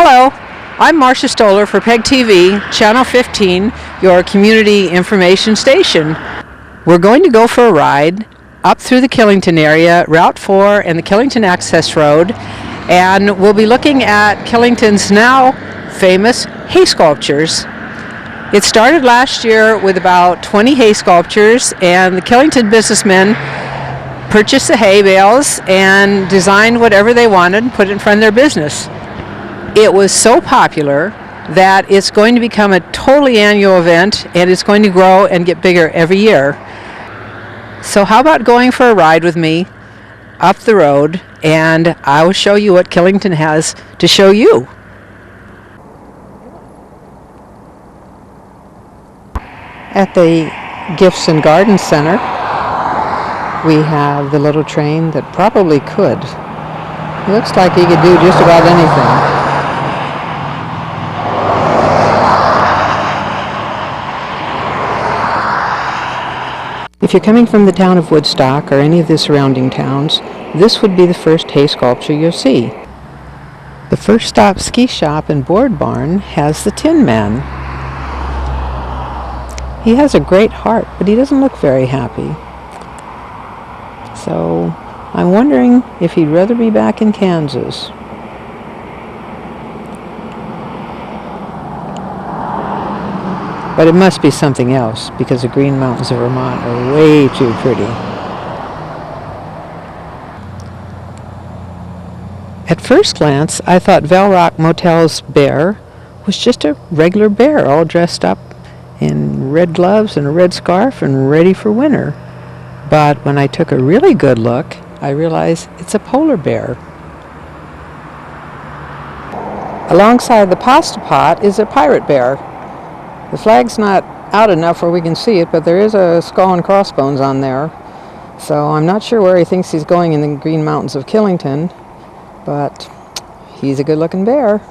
Hello, I'm Marcia Stoller for PEGTV, Channel 15, your community information station. We're going to go for a ride up through the Killington area, Route 4 and the Killington Access Road, and we'll be looking at Killington's now famous hay sculptures. It started last year with about 20 hay sculptures, and the Killington businessmen purchased the hay bales and designed whatever they wanted and put it in front of their business. It was so popular that it's going to become a totally annual event, and it's going to grow and get bigger every year. So how about going for a ride with me up the road, and I will show you what Killington has to show you. At the Gifts and Garden Center, we have the little train that probably could. It looks like he could do just about anything. If you're coming from the town of Woodstock or any of the surrounding towns, this would be the first hay sculpture you'll see. The First Stop Ski Shop and Board Barn has the Tin Man. He has a great heart, but he doesn't look very happy. So I'm wondering if he'd rather be back in Kansas. But it must be something else, because the Green Mountains of Vermont are way too pretty. At first glance, I thought Velrock Motel's bear was just a regular bear, all dressed up in red gloves and a red scarf and ready for winter. But when I took a really good look, I realized it's a polar bear. Alongside the pasta pot is a pirate bear. The flag's not out enough where we can see it, but there is a skull and crossbones on there. So I'm not sure where he thinks he's going in the Green Mountains of Killington, but he's a good-looking bear.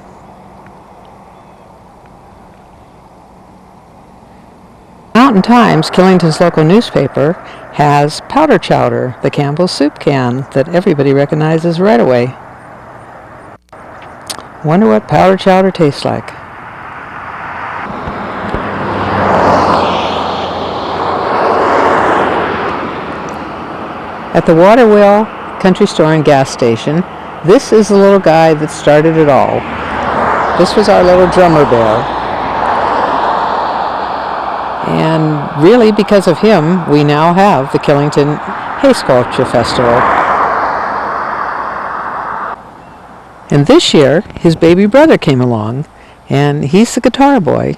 Mountain Times, Killington's local newspaper, has Powder Chowder, the Campbell's soup can that everybody recognizes right away. Wonder what Powder Chowder tastes like. At the Water Wheel Country Store and Gas Station, this is the little guy that started it all. This was our little drummer bear. And really, because of him, we now have the Killington Hay Sculpture Festival. And this year, his baby brother came along, and he's the guitar boy.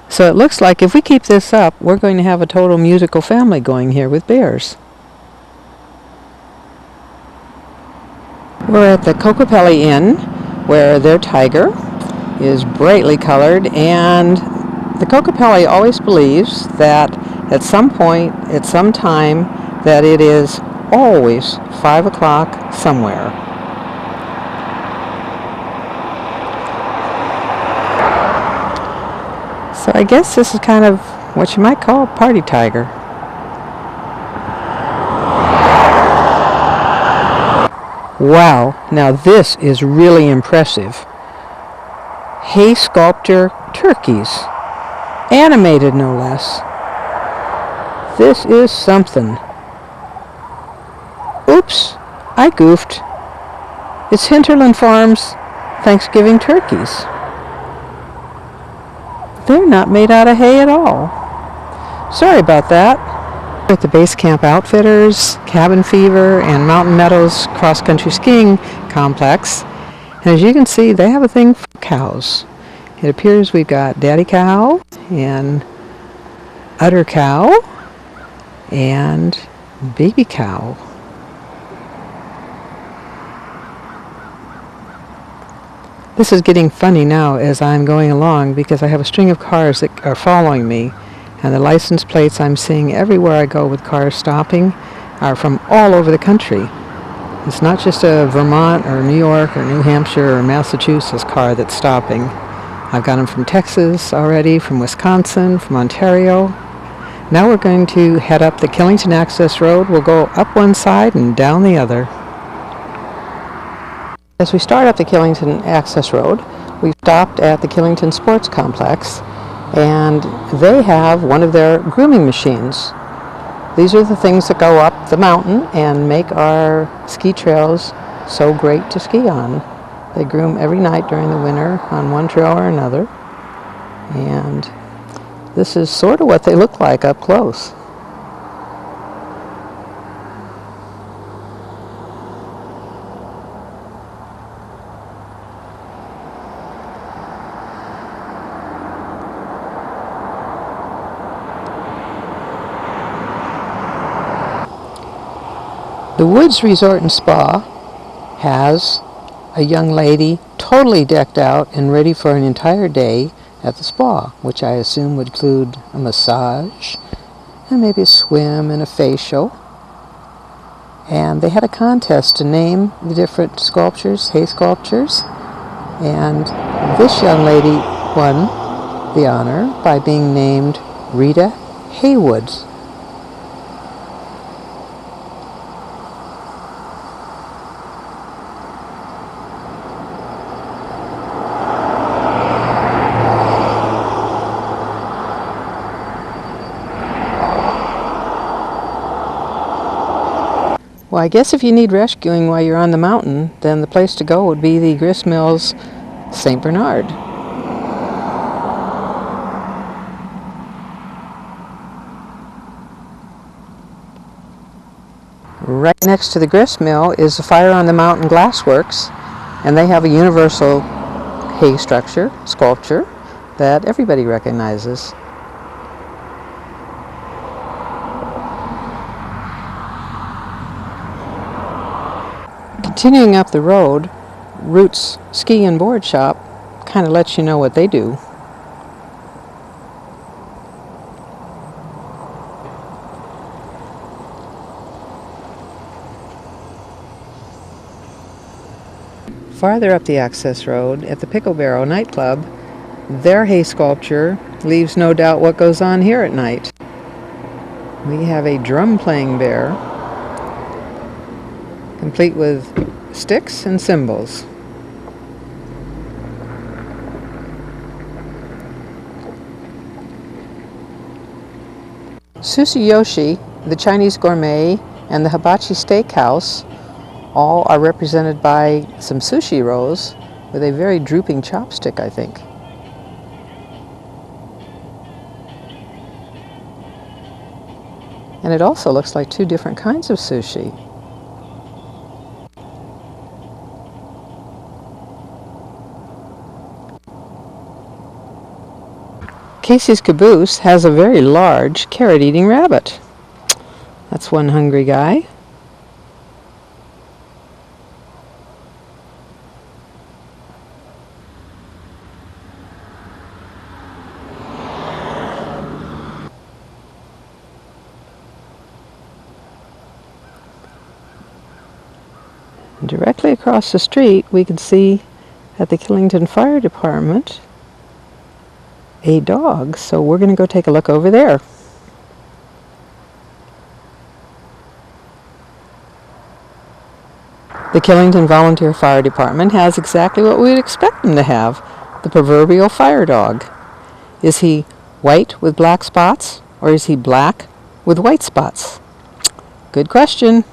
So it looks like if we keep this up, we're going to have a total musical family going here with bears. We're at the Kokopelli Inn, where their tiger is brightly colored, and the Kokopelli always believes that at some point, at some time, that it is always 5 o'clock somewhere. So I guess this is kind of what you might call a party tiger. Wow, now this is really impressive. Hay sculpture turkeys. Animated, no less. This is something. Oops, I goofed. It's Hinterland Farms Thanksgiving turkeys. They're not made out of hay at all. Sorry about that. At the Base Camp Outfitters, Cabin Fever, and Mountain Meadows cross-country skiing complex. And as you can see, they have a thing for cows. It appears we've got Daddy Cow and Udder Cow and Baby Cow. This is getting funny now as I'm going along because I have a string of cars that are following me, and the license plates I'm seeing everywhere I go with cars stopping are from all over the country. It's not just a Vermont or New York or New Hampshire or Massachusetts car that's stopping. I've got them from Texas already, from Wisconsin, from Ontario. Now we're going to head up the Killington Access Road. We'll go up one side and down the other. As we start up the Killington Access Road, We stopped at the Killington Sports Complex, and they have one of their grooming machines. These are the things that go up the mountain and make our ski trails so great to ski on. They groom every night during the winter on one trail or another, and this is sort of what they look like up close. The Woods Resort and Spa has a young lady totally decked out and ready for an entire day at the spa, which I assume would include a massage and maybe a swim and a facial. And they had a contest to name the different sculptures, hay sculptures, and this young lady won the honor by being named Rita Haywood. Well, I guess if you need rescuing while you're on the mountain, then the place to go would be the Grist Mills St. Bernard. Right next to the grist mill is the Fire on the Mountain Glassworks, and they have a universal hay sculpture that everybody recognizes. Continuing up the road, Roots Ski and Board Shop kind of lets you know what they do. Farther up the access road, at the Pickle Barrel nightclub, their hay sculpture leaves no doubt what goes on here at night. We have a drum-playing bear, complete with sticks and cymbals. Sushi Yoshi, the Chinese Gourmet, and the Hibachi Steakhouse all are represented by some sushi rolls with a very drooping chopstick, I think. And it also looks like two different kinds of sushi. Casey's Caboose has a very large carrot-eating rabbit. That's one hungry guy. Directly across the street, we can see at the Killington Fire Department a dog, so we're going to go take a look over there. The Killington Volunteer Fire Department has exactly what we would expect them to have, the proverbial fire dog. Is he white with black spots, or is he black with white spots? Good question.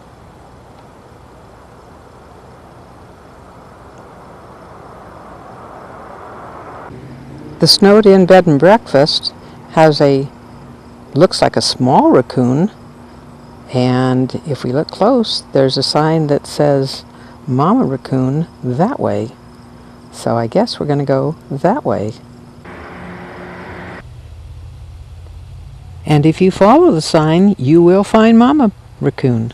The Snowed In Bed and Breakfast has looks like a small raccoon, and if we look close, there's a sign that says Mama Raccoon that way. So I guess we're going to go that way. And if you follow the sign, you will find Mama Raccoon.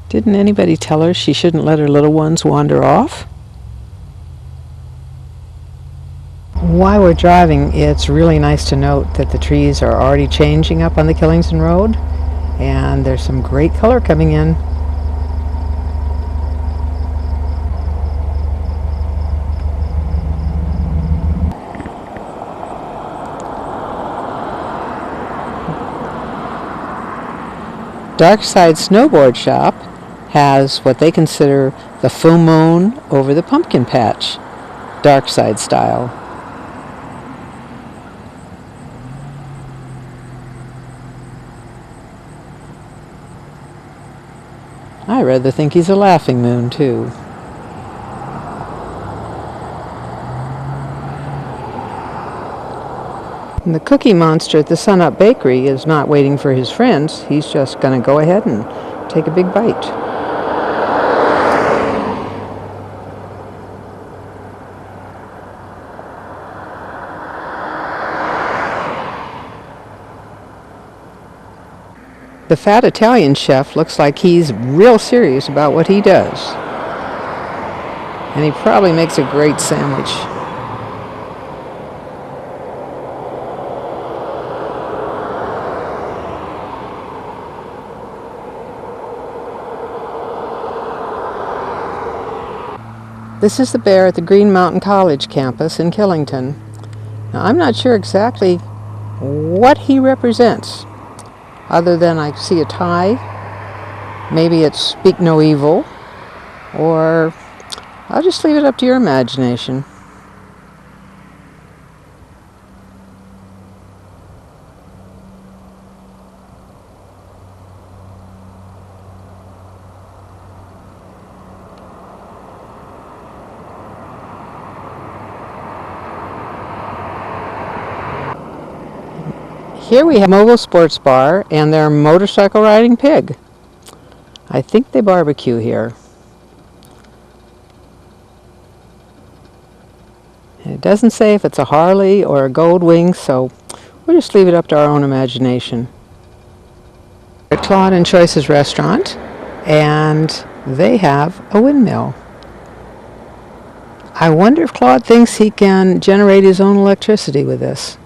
Didn't anybody tell her she shouldn't let her little ones wander off? While we're driving, it's really nice to note that the trees are already changing up on the Killington Road, and there's some great color coming in. Darkside Snowboard Shop has what they consider the full moon over the pumpkin patch, Darkside style. I rather think he's a laughing moon, too. And the Cookie Monster at the Sun-Up Bakery is not waiting for his friends. He's just going to go ahead and take a big bite. The fat Italian chef looks like he's real serious about what he does. And he probably makes a great sandwich. This is the bear at the Green Mountain College campus in Killington. Now, I'm not sure exactly what he represents, other than I see a tie. Maybe it's Speak No Evil, or I'll just leave it up to your imagination. Here we have Mobile Sports Bar and their motorcycle riding pig. I think they barbecue here. And it doesn't say if it's a Harley or a Gold Wing, so we'll just leave it up to our own imagination. At Claude and Choice's restaurant, and they have a windmill. I wonder if Claude thinks he can generate his own electricity with this.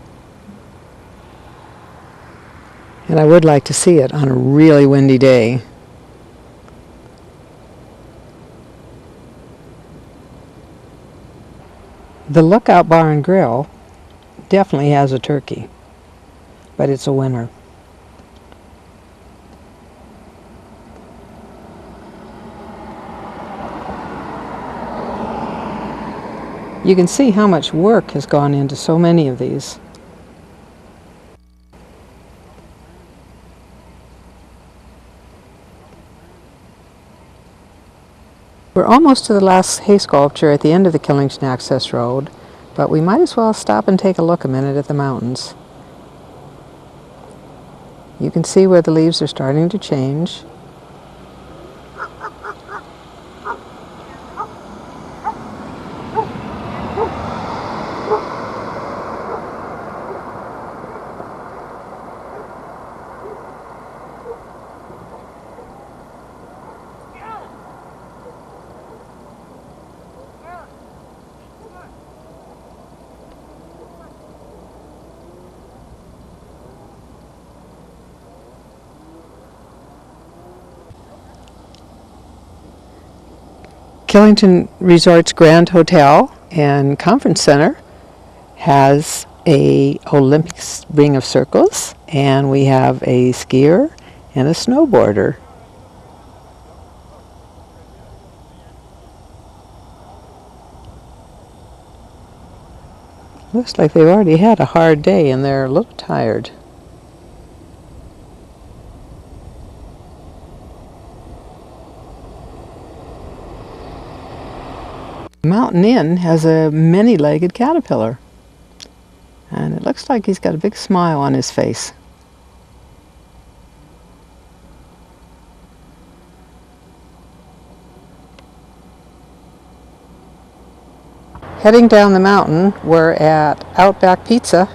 And I would like to see it on a really windy day. The Lookout Bar and Grill definitely has a turkey, but it's a winner. You can see how much work has gone into so many of these. We're almost to the last hay sculpture at the end of the Killington Access Road, but we might as well stop and take a look a minute at the mountains. You can see where the leaves are starting to change. Killington Resort's Grand Hotel and Conference Center has a Olympic ring of circles, and we have a skier and a snowboarder. Looks like they've already had a hard day and they're a little tired. Mountain Inn has a many-legged caterpillar, and it looks like he's got a big smile on his face. Heading down the mountain, we're at Outback Pizza,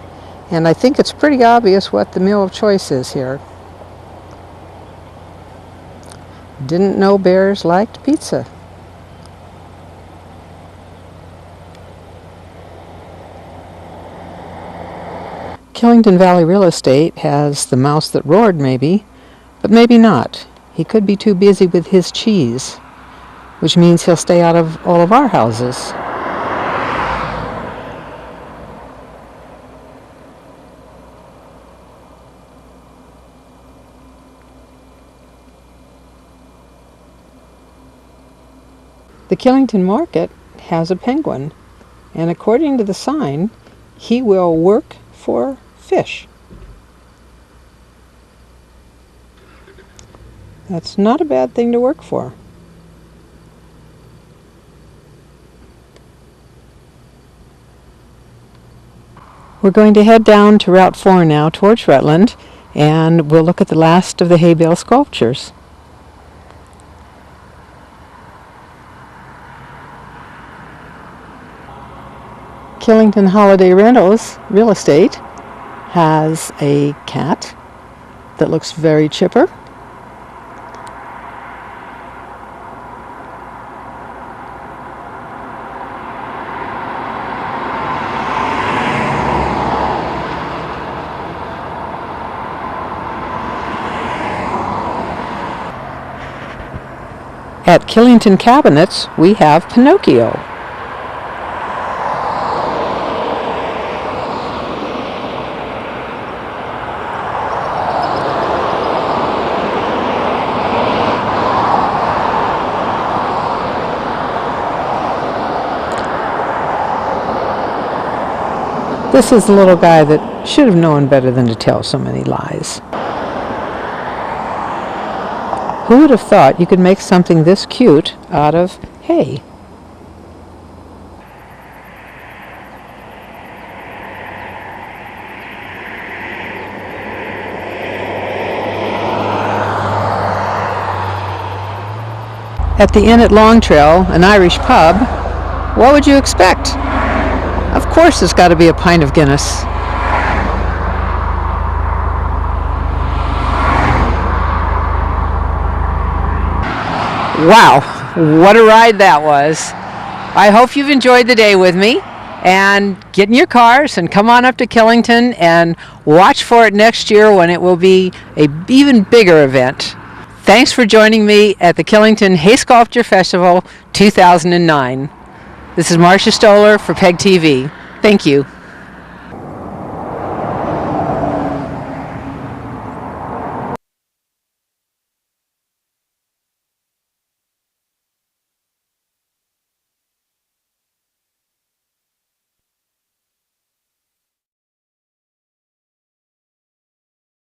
and I think it's pretty obvious what the meal of choice is here. Didn't know bears liked pizza. Killington Valley Real Estate has the mouse that roared, maybe, but maybe not. He could be too busy with his cheese, which means he'll stay out of all of our houses. The Killington market has a penguin, and according to the sign, he will work for fish. That's not a bad thing to work for. We're going to head down to Route 4 now towards Rutland, and we'll look at the last of the hay bale sculptures. Killington Holiday Rentals Real Estate has a cat that looks very chipper. At Killington Cabinets, we have Pinocchio. This is the little guy that should have known better than to tell so many lies. Who would have thought you could make something this cute out of hay? At the inn at Long Trail, an Irish pub, what would you expect? Of course it's got to be a pint of Guinness. Wow, what a ride that was. I hope you've enjoyed the day with me, and get in your cars and come on up to Killington and watch for it next year when it will be an even bigger event. Thanks for joining me at the Killington Hay Sculpture Festival 2009. This is Marcia Stoller for PEGTV. Thank you.